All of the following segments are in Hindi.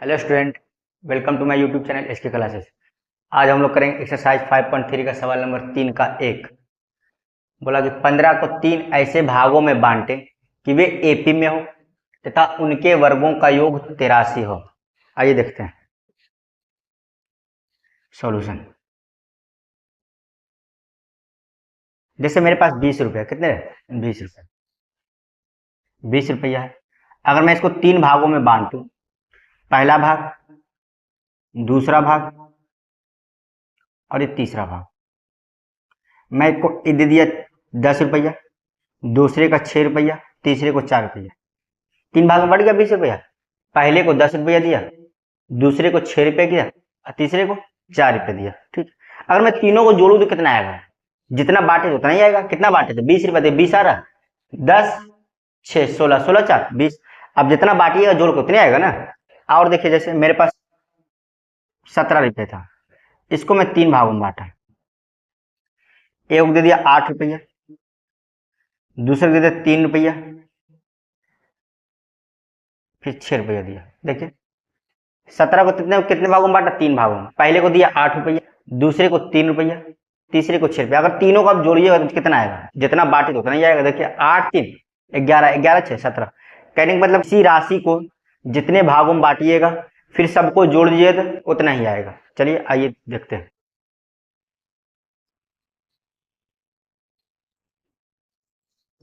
Hello student, welcome to my YouTube channel SK classes. आज हम लोग करेंगे एक्सरसाइज 5.3 का सवाल नंबर 3 का एक। बोला कि 15 को 3 ऐसे भागों में बांटे कि वे एपी में हो तथा उनके वर्गों का योग 83 हो। आइए देखते हैं सॉल्यूशन। जैसे मेरे पास 20 रुपया, कितने 20 रुपये 20 रुपया है। अगर मैं इसको 3 भागों में बांटूं, पहला भाग, दूसरा भाग और ये तीसरा भाग। मैं इसको दे दिया 10 रुपया, दूसरे का 6 रुपया, तीसरे को 4 रुपया। 3 भाग में बढ़ गया 20 रुपया। पहले को 10 रुपया दिया, दूसरे को 6 रुपया किया और तीसरे को 4 रुपया दिया। ठीक, अगर मैं तीनों को जोड़ू तो कितना आएगा? जितना बांटे उतना ही आएगा। कितना बांटे थे? 20 रुपया थे, 20 आ रहा, 10 6 16 16 4 20। अब जितना बांटिएगा जोड़ के उतने आएगा ना। और देखिए, जैसे मेरे पास 17 रुपये था, इसको मैं 3 भागों में बांटा। एक को दे दिया 8 रुपया, दूसरे को दे दिया 3 रुपया, फिर 6 रुपया दिया। देखिए 17 को कितने भागों में बांटा? 3 भागों में। पहले को दिया 8 रुपया, दूसरे को 3 रुपया, तीसरे को 6 रुपया। अगर तीनों को आप जोड़िएगा तो कितना आएगा? जितना बांटे तो उतना ही आएगा। देखिए 8 3 11, 11 6 17। कहने का मतलब इसी राशि को जितने भागों में बांटिएगा फिर सबको जोड़ दीजिए तो उतना ही आएगा। चलिए आइए देखते हैं।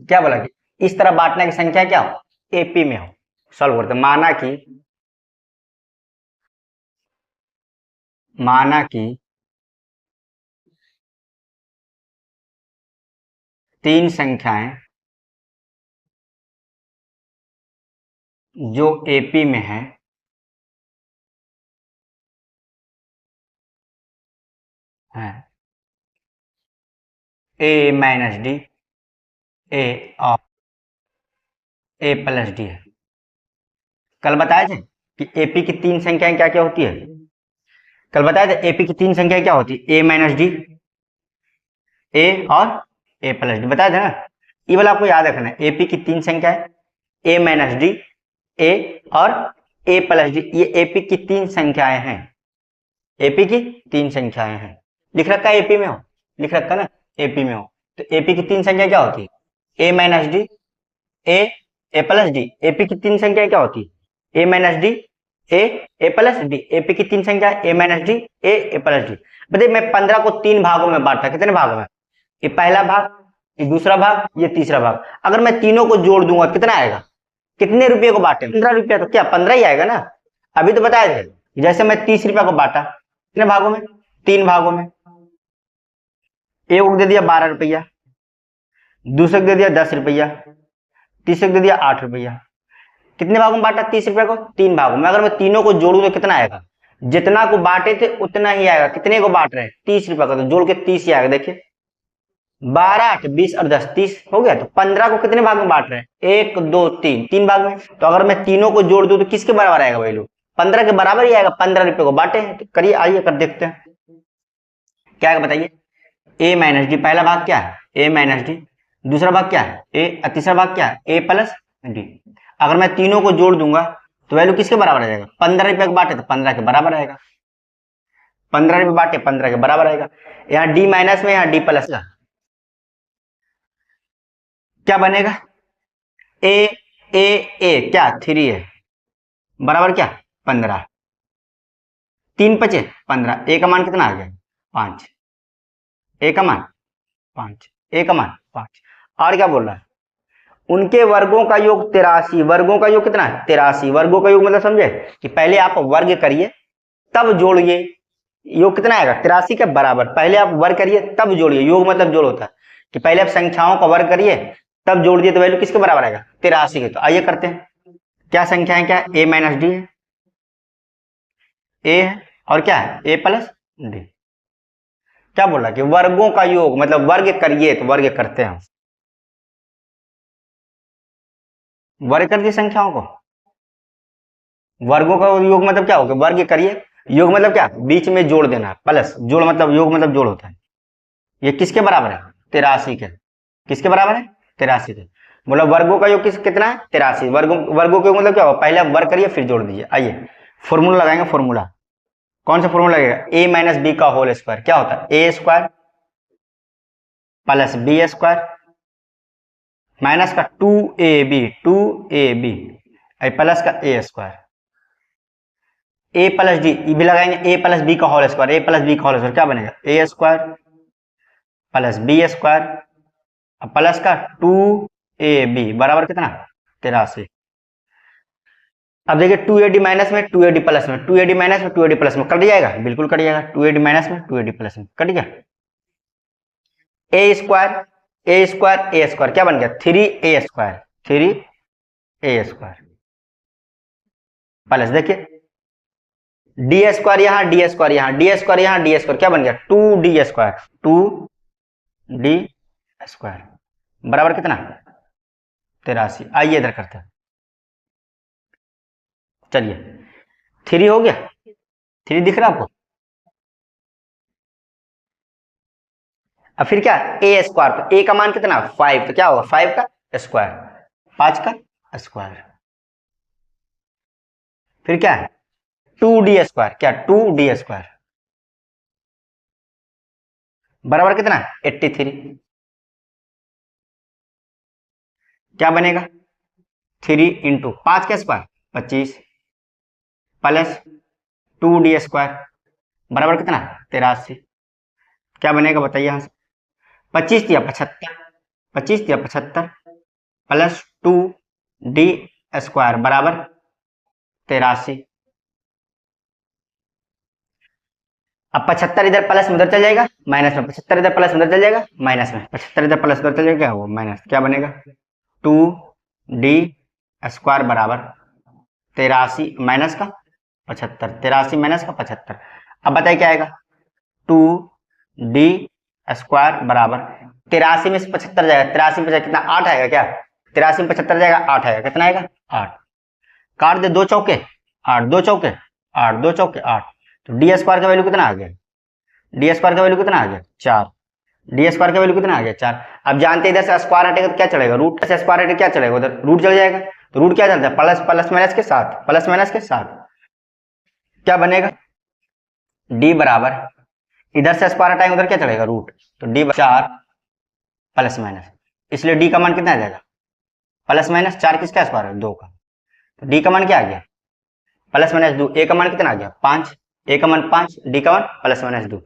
क्या बोला कि इस तरह बांटने की संख्या क्या हो? एपी में हो। सॉल्व करते हैं। माना कि 3 संख्याएं जो एपी में है ए माइनस डी, ए और ए प्लस डी है। कल बताए थे कि एपी की 3 संख्याएं क्या क्या होती है। कल बताए थे एपी की 3 संख्याएं क्या होती है? ए माइनस डी, ए और ए प्लस डी। बताया था ना। ये वाला आपको याद रखना है। एपी की 3 संख्याएं ए माइनस डी, ए और ए प्लस डी। ये एपी की 3 संख्याएं हैं। एपी की 3 संख्याएं हैं। लिख रखा है एपी में हो, लिख रखा ना एपी में हो। तो एपी की 3 संख्या क्या होती है? ए माइनस डी, ए ए प्लस डी। एपी की 3 संख्या क्या होती है? ए minus D, A plus D. AP की 3 संख्या ए minus D, A plus D. बताइए मैं 15 को 3 भागों में बांटा। कितने भागों में? ये पहला भाग, ये दूसरा भाग, ये तीसरा भाग। अगर मैं तीनों को जोड़ दूंगा कितना आएगा? कितने रुपए को बांटे? 15 रुपया। तो क्या 15 ही आएगा ना। अभी तो बताए थे। जैसे मैं 30 रुपया को बांटा, कितने भागों में? 3 भागों में। एक को दे दिया 12 रुपया, दूसरे को दे दिया 10 रुपया, तीसरे को दे दिया 8 रुपया। कितने भागों में बांटा? 30 रुपया को 3 भागों में। अगर मैं तीनों को जोड़ू तो कितना आएगा? जितना को बांटे थे उतना ही आएगा। कितने को बांट रहे हैं? 30 रुपया का, तो जोड़ के 30 ही आएगा। देखिए 12 8 20 और 10 30 हो गया। तो 15 को कितने भाग में बांट रहे हैं? 1 2 3, 3 भाग में। तो अगर मैं तीनों को जोड़ दूं तो किसके बराबर आएगा भाई लोग? 15 के बराबर ही आएगा। 15 रुपए को बांटे हैं। तो करिए, आइए कर देखते हैं क्या है। बताइए ए माइनस डी, पहला भाग क्या है? ए माइनस डी। दूसरा भाग क्या है? ए। तीसरा भाग क्या है? ए प्लस डी। अगर मैं तीनों को जोड़ दूंगा तो वैल्यू किसके बराबर आ जाएगा? 15 रुपए को बांटे तो 15 के बराबर आएगा। 15 रुपए बांटे 15 के बराबर आएगा। यहाँ डी माइनस में, यहाँ डी प्लस का क्या बनेगा? ए ए ए क्या 3 है बराबर क्या? 15। 3 5 15। ए का मान कितना आ गया? 5। ए का मान 5, ए का मान 5। और क्या बोल रहा है? उनके वर्गों का योग 83। वर्गों का योग कितना है? 83। वर्गों का योग मतलब समझे कि पहले आप वर्ग करिए तब जोड़िए। योग कितना आएगा? 83 के बराबर। पहले आप वर्ग करिए तब जोड़िए। योग मतलब जोड़ होता है कि पहले आप संख्याओं का वर्ग करिए तब जोड़ दिए तो वैल्यू किसके बराबर आएगा? 83 के। तो आइए करते हैं। क्या संख्या है? क्या ए माइनस डी है, ए है और क्या है? ए प्लस डी। क्या बोल रहा है कि वर्गों का योग मतलब वर्ग करिए, तो वर्ग करते हैं। वर्ग कर दिए संख्याओं को। वर्गों का योग मतलब क्या होगा? वर्ग करिए। योग मतलब क्या? बीच में जोड़ देना। प्लस जोड़ मतलब योग मतलब जोड़ होता है। ये किसके बराबर है? 83 के। किसके बराबर है? 83 के। बोला वर्गों का योग कितना है? 83। वर्गों का योग मतलब क्या होगा? पहले आप वर्ग करिए फिर जोड़ दीजिए। आइए फॉर्मूला लगाएंगे, फॉर्मूला कौन सा फॉर्मूला लगेगा, ए माइनस बी का होल स्क्वायर क्या होता है, A square plus B square minus का 2ab प्लस का A square, A plus D भी लगाएंगे, ए प्लस बी का whole square, A plus B का होल स्क्वायर क्या बनेगा, A square plus B square plus का 2ab बराबर कितना 83। अब देखिए 2ad माइनस में 2ad प्लस में 2ad माइनस में 2ad प्लस में कट जाएगा, बिल्कुल कट जाएगा, 2ad माइनस में 2ad प्लस में कट गया, ए स्क्वायर क्या बन गया 3a स्क्वायर प्लस देखिए डी स्क्वायर यहाँ डी स्क्वायर यहाँ डी स्क्वायर यहाँ डी स्क्वायर क्या बन गया 2d स्क्वायर बराबर कितना 83। आइए इधर करते हैं, चलिए 3 हो गया, 3 दिख रहा आपको। अब फिर क्या ए स्क्वायर, तो ए का मान कितना 5, तो क्या होगा 5 का स्क्वायर 5 का स्क्वायर, फिर क्या है 2d स्क्वायर, क्या 2d स्क्वायर बराबर कितना 83, क्या बनेगा 3 इंटू 5 का स्क्वायर 25 प्लस 2d स्क्वायर बराबर कितना 83, क्या बनेगा बताइए यहां से 25 दिया 75 प्लस 2d स्क्वायर बराबर 83। अब 75 इधर प्लस में उधर चल जाएगा माइनस में, 75 इधर प्लस में उधर चल जाएगा माइनस में, 75 इधर प्लस उधर चल जाएगा वो माइनस, क्या बनेगा 2d स्क्वायर बराबर 83 माइनस का 75, 83 माइनस का 75। अब बताइए क्या आएगा 2d स्क्वायर बराबर 83 में से 75 जाएगा, 83 में कितना 8 आएगा, क्या 83 में 75 जाएगा 8 आएगा, कितना आएगा 8, काट दे 2 चौके 8 2 चौके 8 2 चौके 8, तो डी स्क्वायर का वैल्यू कितना आ गया, डी स्क्वायर का वैल्यू कितना आ गया 4, डी स्क्वायर का वैल्यू कितना आ गया 4। अब जानते इधर से स्क्वायर हटेगा तो क्या चलेगा, रूट से स्क्वायर हटेगा क्या चलेगा, उधर रूट चल जाएगा, तो रूट क्या चलता है प्लस प्लस माइनस के साथ, प्लस माइनस के साथ क्या बनेगा डी बराबर इधर से स्क्वायर हटाएंगे उधर क्या चलेगा रूट, तो डी 4 प्लस माइनस, इसलिए डी का मान कितना आ जाएगा प्लस माइनस 4 किसका स्क्वायर है 2 का, तो डी का मान क्या आ गया प्लस माइनस 2, ए का मान कितना आ गया 5, ए का मान 5 डी का मान प्लस माइनस 2।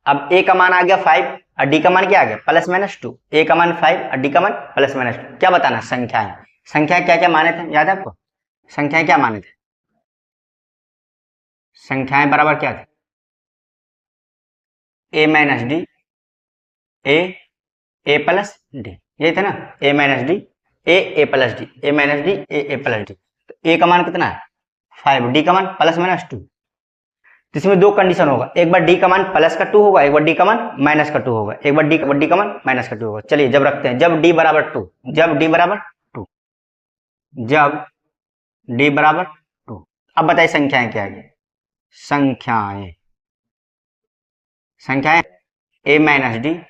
अब ए का मान आ गया 5 और डी का मान क्या आ गया प्लस माइनस 2, ए का मान 5 और डी का मान प्लस माइनस 2। क्या बताना संख्याएं, संख्याएं क्या क्या माने थे याद है आपको, संख्याएं क्या माने थे, संख्याएं बराबर क्या थे A minus D A plus D, ये थे ना A minus D A plus D A minus D A plus D, तो ए का मान कितना है 5, डी का मान प्लस माइनस 2, तो इसमें 2 कंडीशन होगा, एक बार डी का मान प्लस का 2 होगा, एक बार डी का मान माइनस का 2 होगा, एक बार डी का मान माइनस का 2 होगा। चलिए जब रखते हैं जब डी बराबर 2, जब डी बराबर 2, जब डी बराबर 2। अब बताइए संख्याएं क्या है, संख्याएं संख्याएं A minus D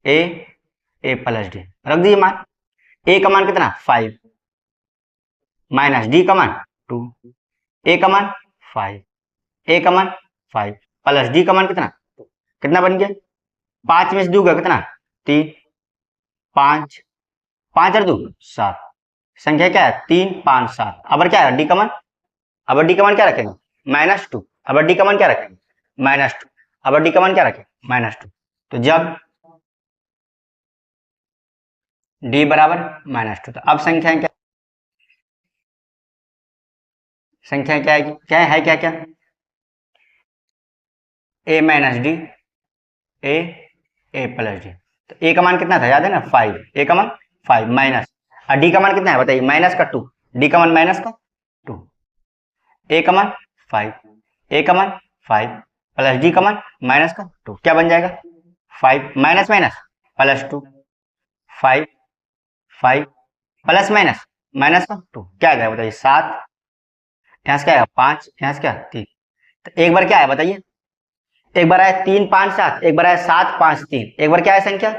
A plus D रख दीजिए मान, ए का मान कितना 5 माइनस डी का मान 2, ए का मान 5 ए का मान 5 प्लस डी का मान कितना कितना बन गया 5 में से 2 का कितना 3 5 5 और 2 7, संख्या क्या है 3 5 7। अब क्या है डी का मान, अब डी का मान क्या रखेंगे -2, अब डी का मान क्या रखेंगे -2, अब डी का मान क्या रखेंगे -2, तो जब डी बराबर -2, तो अब संख्याएं क्या, संख्या क्या है क्या क्या A minus D A plus D, तो ए का मान कितना था याद है ना 5, ए का मान 5 माइनस, और डी का मान कितना है बताइए माइनस का 2, डी का मान माइनस का 2, ए का मान 5 ए का मान 5 प्लस डी का मान माइनस का 2, क्या बन जाएगा 5 minus minus plus 2 5 5 plus minus minus का 2, क्या आ गया बताइए 7, यहाँ से क्या आएगा 5, यहाँ से क्या 3, तो एक बार क्या है बताइए, एक बार आया 3 5 7, एक बार आया 7 5 3, एक बार क्या है संख्या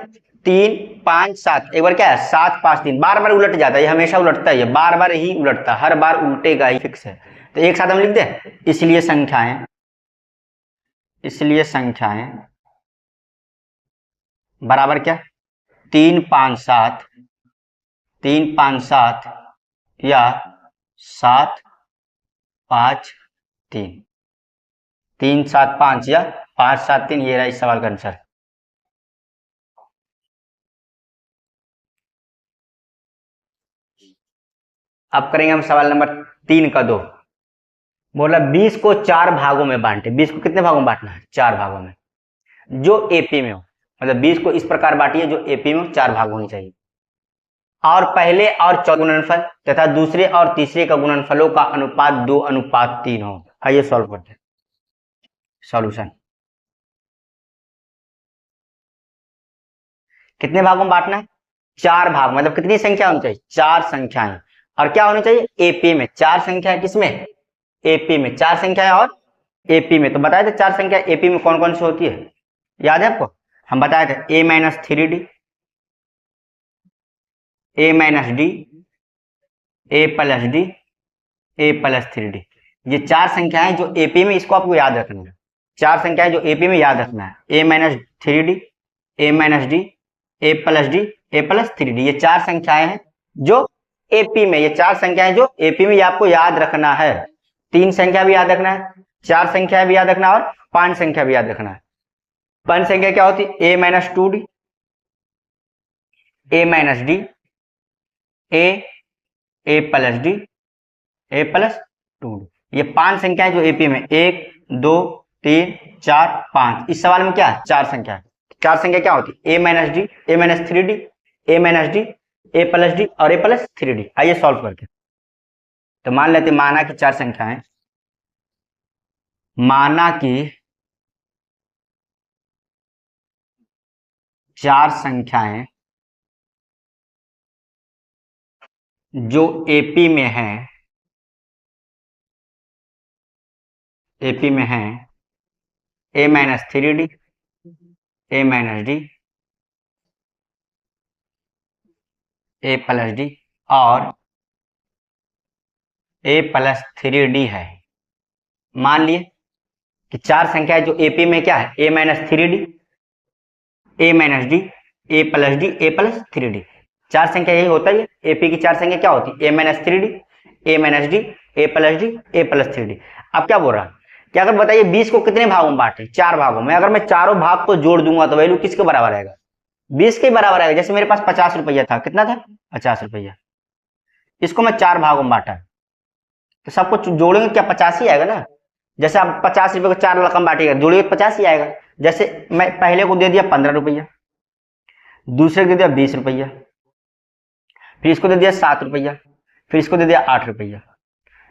3 5 7, एक बार क्या है 7 5 3, बार बार उलट जाता है, ये हमेशा उलटता है, ये बार बार ही उलटता है, हर बार उल्टेगा ही, फिक्स है। तो एक साथ हम लिख दें, इसलिए संख्याएं बराबर क्या 3 5 7, 3 5 7 या 7 5 3, 3 7 5 या 5 7 3, ये रहा इस सवाल का आंसर। अब करेंगे हम सवाल नंबर 3 का 2। बोला 20 को 4 भागों में बांटे। 20 को कितने भागों में बांटना है? 4 भागों में, जो एपी में हो। मतलब 20 को इस प्रकार बांटिए जो एपी में 4 भाग होनी चाहिए। और पहले और चौथे गुणनफल तथा दूसरे और तीसरे का गुणनफलों का अनुपात 2:3 हो। आइए सॉल्व करते हैं। सॉल्यूशन, कितने भागों में बांटना है? 4 भाग, मतलब कितनी संख्या होनी चाहिए? 4 संख्याएं। और क्या होनी चाहिए? एपी में 4 संख्या, किसमें? एपी में 4 संख्याएं और एपी में। तो बताए थे 4 संख्या एपी में कौन कौन सी होती है, याद है आपको? हम बताए थे a-3d, a-d, a+d, a+3d। ये 4 संख्याएं जो एपी में, इसको आपको याद रखना है। 4 संख्याएं जो एपी में याद रखना है, a-3d, a-d, a+d, a+3d। ये 4 संख्याएं हैं जो एपी में, ये 4 संख्याएं जो एपी में, ये आपको याद रखना है। 3 संख्या भी याद रखना है, 4 संख्या भी याद रखना है और 5 संख्या भी याद रखना है। 5 संख्या क्या होती है? a-2d, a-d, a+d, a+2d। ये 5 संख्याएं जो एपी में, 1 2 3 4 5। इस सवाल में क्या है? 4 संख्या है। 4 संख्या क्या होती है? a-d, a-3d, a-d, a+d और a+3d। आइए सॉल्व करते हैं। तो मान लेते हैं, माना कि 4 संख्याएं, माना कि 4 संख्याएं जो एपी में है, एपी में है a-3d, a-d, a+d और a+3d है। मान लिए कि 4 संख्या जो एपी में क्या है? a-3d, a-d, a+d, a+3d। 4 संख्या यही होता है। एपी की 4 संख्या क्या होती है? a-3d, a-d, a+d, a+3d। अब क्या बोल रहा है कि अगर बताइए 20 को कितने भागों में बांटे? 4 भागों में। अगर मैं चारों भाग को जोड़ दूंगा तो वैल्यू किसके बराबर आएगा? 20 के बराबर आएगा। जैसे मेरे पास 50 रुपया था, कितना था? 50 रुपया। इसको मैं 4 भागों में बांटा, तो सबको जोड़ेंगे क्या 50 ही आएगा ना। जैसे आप 50 रुपये को 4 रकम बांटेगा, जोड़िए 50 ही आएगा। जैसे मैं पहले को दे दिया 15 रुपया, दूसरे को दे दिया 20 रुपया, फिर इसको दे दिया 7 रुपया, फिर इसको दे दिया 8 रुपया।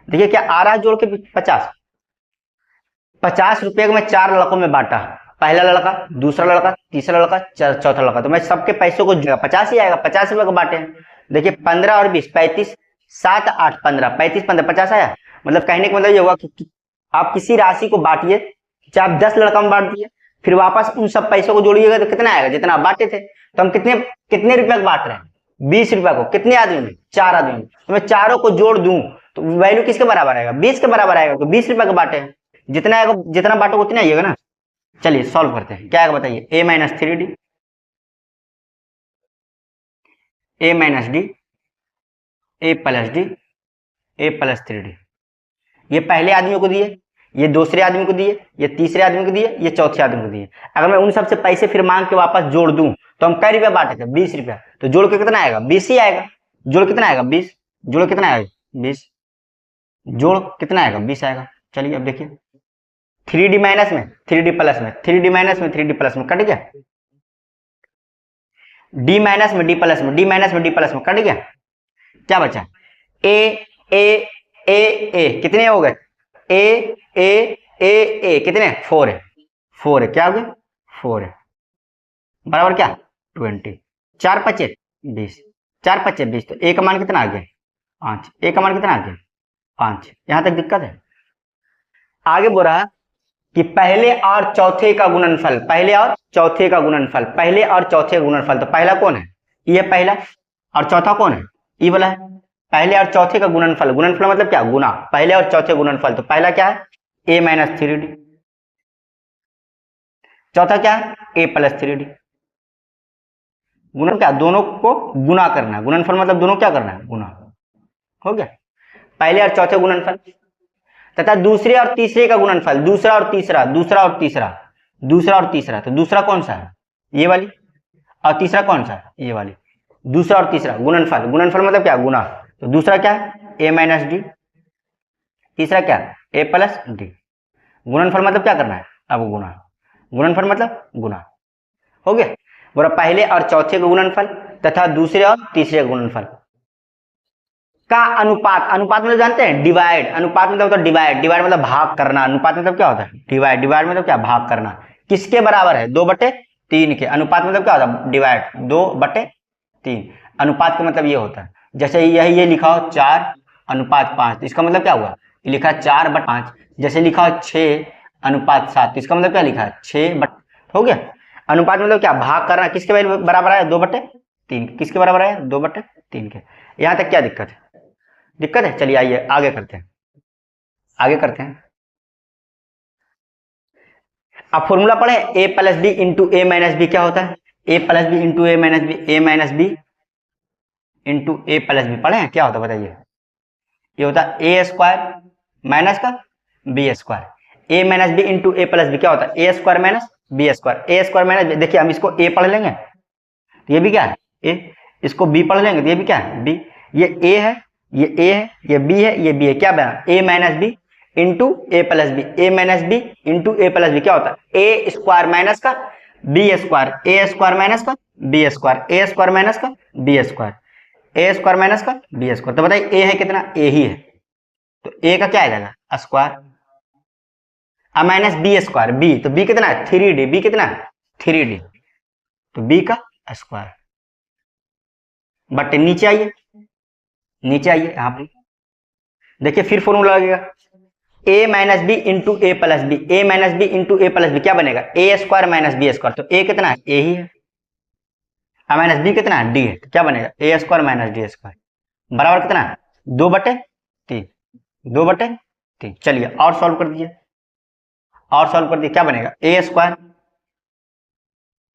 देखिए क्या आ रहा है जोड़ के? 50 रुपये को मैं 4 लड़कों में बांटा, पहला लड़का, दूसरा लड़का, तीसरा लड़का, चौथा लड़का, तो मैं सबके पैसों को 50 ही आएगा। 50 रुपये को बांटे। देखिए 15 और 20, 35, 7 8 15, 35 15 50 आया। मतलब कहने का मतलब ये हुआ कि आप किसी राशि को बांटिए, चाहे आप 10 लड़का में बांट दिए, फिर वापस उन सब पैसों को जोड़िएगा तो कितना आएगा? जितना आप बांटे थे। तो हम कितने कितने रुपए को बांट रहे हैं? 20 रुपया को। कितने आदमी में? 4 आदमी में। तो मैं चारों को जोड़ दूं तो वैल्यू किसके बराबर आएगा? 20 के बराबर आएगा। तो 20 रुपए को बांटे हैं, जितना आएगा, जितना बांटो उतना आइएगा ना। चलिए सॉल्व करते हैं। क्या आएगा बताइए? a-3d, a-d, a+d, a+3d। ये पहले आदमी को दिए, ये दूसरे आदमी को दिए, ये तीसरे आदमी को दिए, ये चौथे आदमी को दिए। अगर मैं उन सबसे पैसे फिर मांग के वापस जोड़ दूं तो हम कै रुपया बांटे थे? 20 रुपया। तो जोड़ के कितना आएगा? 20 ही आएगा। जोड़ कितना आएगा? 20। जोड़ कितना आएगा? 20। जोड़ कितना आएगा? 20 आएगा। चलिए अब देखिए, 3d माइनस में 3d प्लस में, 3d माइनस में 3d प्लस में कट गया, d माइनस में d प्लस में, d माइनस में d प्लस में कट गया। क्या बचा? a a a a कितने हो गए? a a a a कितने? 4 है। 4 है। क्या हो गया? 4 है। बराबर क्या? 20। 4 5 20, 4 5 20। तो a का मान कितना आ गया? 5। a का मान कितना आ गया? 5। यहां तक दिक्कत है? आगे बोल रहा कि पहले और चौथे का गुणनफल, पहले और चौथे का गुणनफल, पहले और चौथे का गुणनफल, तो पहला कौन है, ये पहला, और चौथा कौन है, ये वाला है। पहले और चौथे का गुणनफल, गुणनफल मतलब क्या, गुना, पहले और चौथे गुणनफल, तो पहला क्या है a माइनस 3d, चौथा क्या है a प्लस 3d। गुणन क्या, दोनों को गुना करना, गुणनफल मतलब दोनों क्या करना है, गुना, हो गया। पहले और चौथे गुणनफल तथा दूसरे और तीसरे का गुणनफल, दूसरा और तीसरा, दूसरा और तीसरा, दूसरा और तीसरा, तो दूसरा कौन सा है, ये वाली, और तीसरा कौन सा है, ये वाली, दूसरा और तीसरा गुणनफल, गुणनफल मतलब क्या, गुना, तो दूसरा क्या है a माइनस डी, तीसरा क्या है a प्लस डी। गुणनफल मतलब क्या करना है, अब गुना, गुणनफल मतलब गुना, हो गया। बोला पहले और चौथे का गुणनफल तथा दूसरे और तीसरे का गुणनफल का अनुपात, अनुपात मतलब जानते हैं डिवाइड, अनुपात मतलब होता है डिवाइड, डिवाइड मतलब भाग करना, अनुपात मतलब क्या होता है डिवाइड, डिवाइड मतलब क्या, भाग करना, किसके बराबर है 2/3 के, अनुपात मतलब क्या होता है डिवाइड 2/3, अनुपात का मतलब ये होता है, जैसे यही ये लिखा हो 4:5, इसका मतलब क्या हुआ, ये लिखा है 4/5, जैसे लिखा हो 6:7, इसका मतलब क्या लिखा है 6 हो गया। अनुपात मतलब क्या, भाग करना, किसके बराबर है 2/3, किसके बराबर है 2/3 के। यहां तक क्या दिक्कत है, दिक्कत है, चलिए आइए आगे करते हैं, आगे करते हैं। अब फॉर्मूला पढ़े, a plus B into A minus B क्या होता है, a plus B into A minus B, A minus B into A plus B, पढ़े हैं क्या होता है बताइए, ये होता है ए स्क्वायर माइनस का B square, A minus B into A plus B क्या होता है A square minus B square, A square minus B, देखिए हम इसको ए पढ़ लेंगे तो ये भी क्या है ए, इसको बी पढ़ लेंगे तो ये भी क्या है बी, ये ए है, ये ए है, ये बी है, ये बी है, क्या बना ए minus B into A plus B, A minus B into A plus B क्या होता है ए स्क्वायर माइनस का B square, A square minus का B square, A square minus का B square, A square minus का बी स्क्वायर, तो बताइए ए है कितना, ए ही है, तो ए का क्या आ जाएगा स्क्वायर, अब माइनस बी स्क्वायर, बी तो बी कितना है 3d, बी कितना है 3d, तो बी का स्क्वायर, बट नीचे आइए, नीचे आइए यहां पर देखिए फिर फॉर्मूला लगेगा a minus B into A plus B, A minus B into A plus B क्या बनेगा A square minus B square, तो a कितना है a ही है, और माइनस बी कितना है d है, तो क्या बनेगा A square minus D square बराबर कितना है 2/3, 2/3। चलिए और सॉल्व कर दीजिए, और सॉल्व कर दिए क्या बनेगा ए स्क्वायर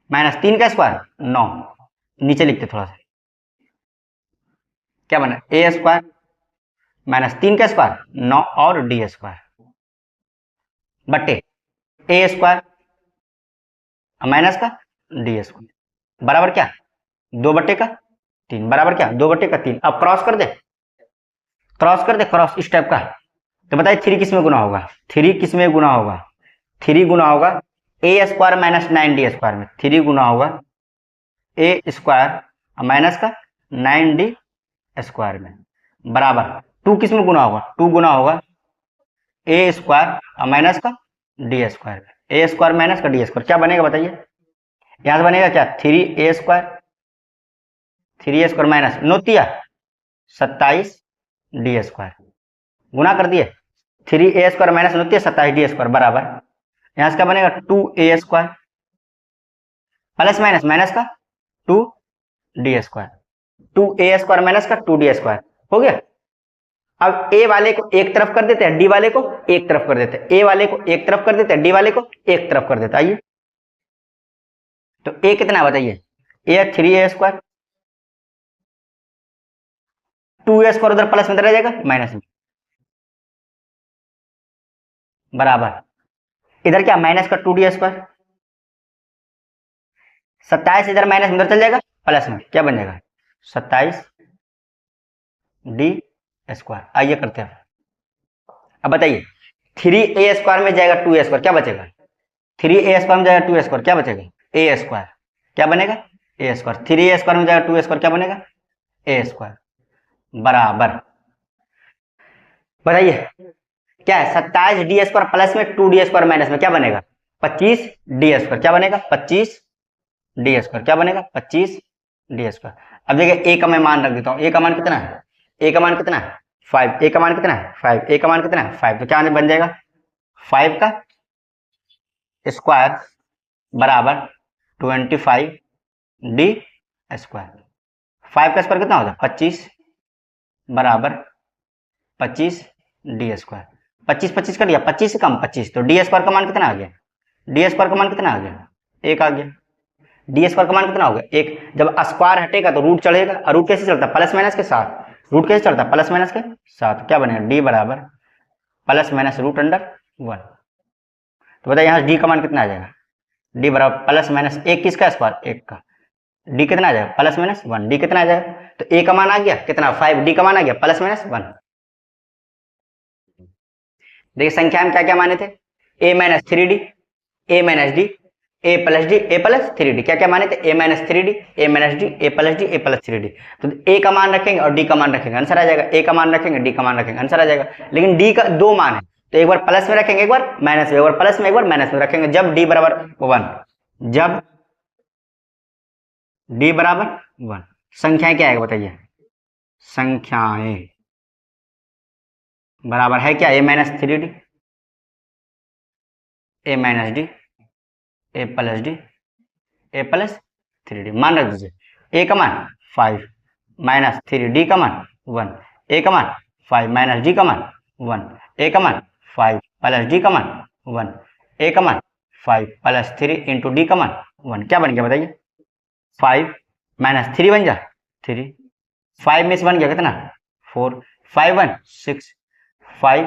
माइनस 3 का स्क्वायर 9, नीचे लिखते थोड़ा सा, क्या बना ए स्क्वायर माइनस 3 का स्क्वायर 9 और डी स्क्वायर बटे ए स्क्वायर माइनस का डी स्क्वायर बराबर क्या 2/3 बराबर क्या 2/3। अब क्रॉस कर दे, क्रॉस कर दे, क्रॉस इस टाइप का, तो बताइए 3 किस में गुना होगा, 3 किस में गुना होगा, 3 गुना होगा A square minus 9d square में, 3 गुना होगा ए स्क्वायर माइनस का 9d स्क्वायर में बराबर 2 किस में गुना होगा, 2 गुना होगा ए स्क्वायर माइनस का डी स्क्वायर में, ए स्क्वायर माइनस का डी स्क्वायर क्या बनेगा बताइए, यहां से बनेगा क्या 3a square, 3a square minus 9 27d square, गुना कर दिए 3a square minus 9 27d square बराबर, यहां से क्या बनेगा 2a square plus minus minus का 2d square, 2a square minus का 2d स्क्वायर हो गया। अब a वाले को एक तरफ कर देते हैं, d वाले को एक तरफ कर देते हैं, a वाले को एक तरफ कर देते हैं, d वाले को एक तरफ कर देते हैं, आइए तो a कितना बताइए a 3a square, 2a square उधर प्लस में रह जाएगा माइनस में बराबर, इधर क्या माइनस का 2d स्क्वायर, 27 इधर माइनस उधर चल जाएगा प्लस में, क्या बन जाएगा 27d स्क्वायर। आइए करते हैं, अब बताइए 3a स्क्वायर में जाएगा 2a स्क्वायर क्या बचेगा, 3a स्क्वायर में जाएगा 2a स्क्वायर क्या बचेगा a स्क्वायर क्या बनेगा a स्क्वायर, 3a स्क्वायर में जाएगा 2a स्क्वायर क्या बनेगा a स्क्वायर बराबर, बताइए क्या है 27d स्क्वायर प्लस में 2d स्क्वायर माइनस में क्या बनेगा 25d स्क्वायर, क्या बनेगा 25d स्क्वायर, क्या बनेगा 25d स्क्वायर। अब देखिए a का मैं मान रख देता हूँ, a का मान कितना है, a का मान कितना है 5, a का मान कितना है 5, a का मान कितना है 5, तो क्या बन जाएगा 5 का स्क्वायर बराबर 25d स्क्वायर। 5 का स्क्वायर कितना होता है 25 बराबर 25d स्क्वायर। 25 25 कर दिया, 25 से कम 25, तो डी स्क्वायर का मान कितना आ गया, डी स्क्वायर का मान कितना आ गया, 1 आ गया। डी स्क्वायर का मान कितना होगा 1। जब स्क्वायर हटेगा तो रूट चढ़ेगा, और रूट कैसे चलता है प्लस माइनस के साथ, रूट कैसे चलता है प्लस माइनस के साथ। क्या बनेगा डी बराबर प्लस माइनस रूट अंडर 1। तो बताइए यहाँ डी का मान कितना आ जाएगा, डी बराबर प्लस माइनस 1 किसका स्क्वायर 1 का, डी कितना आ जाएगा प्लस माइनस 1, डी कितना आ जाएगा, तो ए का मान आ गया कितना 5, डी का मान आ गया प्लस माइनस 1। देखिए संख्या में क्या क्या माने थे, A minus 3d, A minus D, A plus D, A plus 3d। क्या क्या माने थे, A minus 3d, A minus D, A plus D, A plus 3d। तो ए का मान रखेंगे और डी का मान रखेंगे, आंसर आ जाएगा। ए का मान रखेंगे, डी का मान रखेंगे, आंसर आ जाएगा। लेकिन डी का 2 मान है, तो एक बार प्लस में रखेंगे, एक बार माइनस में, एक बार प्लस में, एक बार माइनस में रखेंगे। जब डी बराबर 1, जब डी बराबर 1, संख्याएं क्या आएगा बताइए, संख्याएं बराबर है क्या, A minus 3d, A minus D, A plus D, A plus 3d। मान रख दीजिए, ए का मान 5 माइनस 3d का मान 1, ए का मान 5 माइनस डी का मान 1, ए का मान 5 प्लस डी का मान 1, ए का मान 5 प्लस 3 इंटू डी का मान 1। क्या बन गया बताइए, 5 माइनस 3 बन जा 3, 5 में से बन गया कितना 4, 5 1 6, 5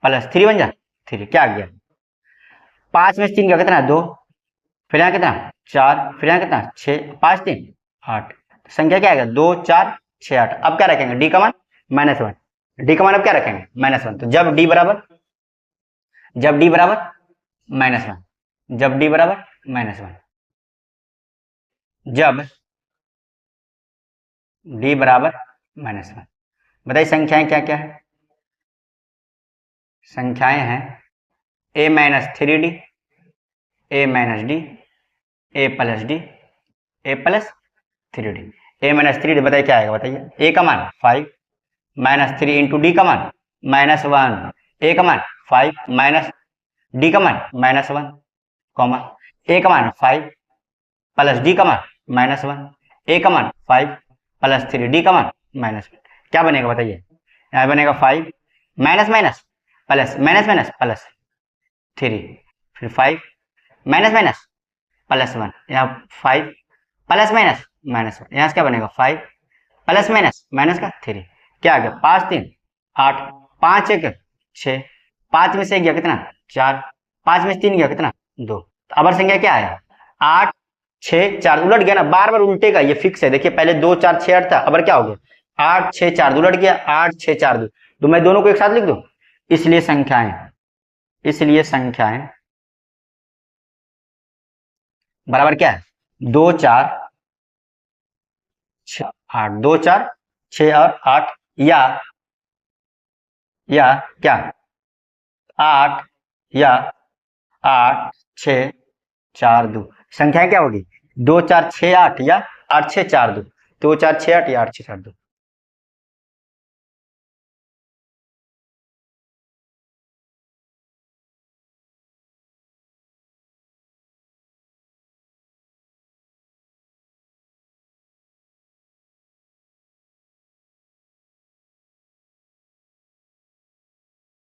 प्लस 3 बन जा 3, क्या आ गया 5 में से 3 गया कितना 2, फिर यहाँ कितना 4, फिर यहाँ कितना 6, 5 3 8। संख्या क्या आएगा 2 4 6 8। अब क्या रखेंगे डी का मान -1, डी का मान अब क्या रखेंगे -1। तो जब डी बराबर -1, जब डी बराबर -1, जब डी बराबर -1, बताइए संख्याएं क्या क्या है, संख्याएं हैं ए minus 3d, A minus D, A plus D, A plus 3d। A minus 3d बताइए क्या आएगा बताइए, ए का मान 5 माइनस 3 इंटू डी का मान -1, ए का मान 5 माइनस डी का मान -1, कॉमा ए का मान 5 प्लस डी का मान -1, ए का मान 5 प्लस 3d का मान -1। क्या बनेगा बताइए, यहाँ बनेगा 5 minus minus plus, minus minus plus 3, फिर 5 माइनस माइनस प्लस 1, यहाँ 5 प्लस माइनस -1, यहाँ से क्या बनेगा 5 प्लस माइनस माइनस का 3। क्या आ गया 5 3 8, 5 1 6, 5 में से 1 गया कितना 4, 5 में से 3 गया कितना 2। तो अबर संख्या क्या आया 8 6 4, उलट गया ना, बार बार उल्टेगा, ये फिक्स है। देखिए पहले 2 4 6 8 था, अबर क्या हो गया 8 6 4 उलट गया, 8 6 4 2। तो मैं दोनों को एक साथ लिख दूं, इसलिए संख्याएं बराबर क्या है 2 4 6 8, 2 4 6 और 8, या क्या 8 या 8 6 4 2। संख्या क्या होगी 2 4 6 8 या 8 6 4 2, 2 4 6 8 या 8 6 4 2।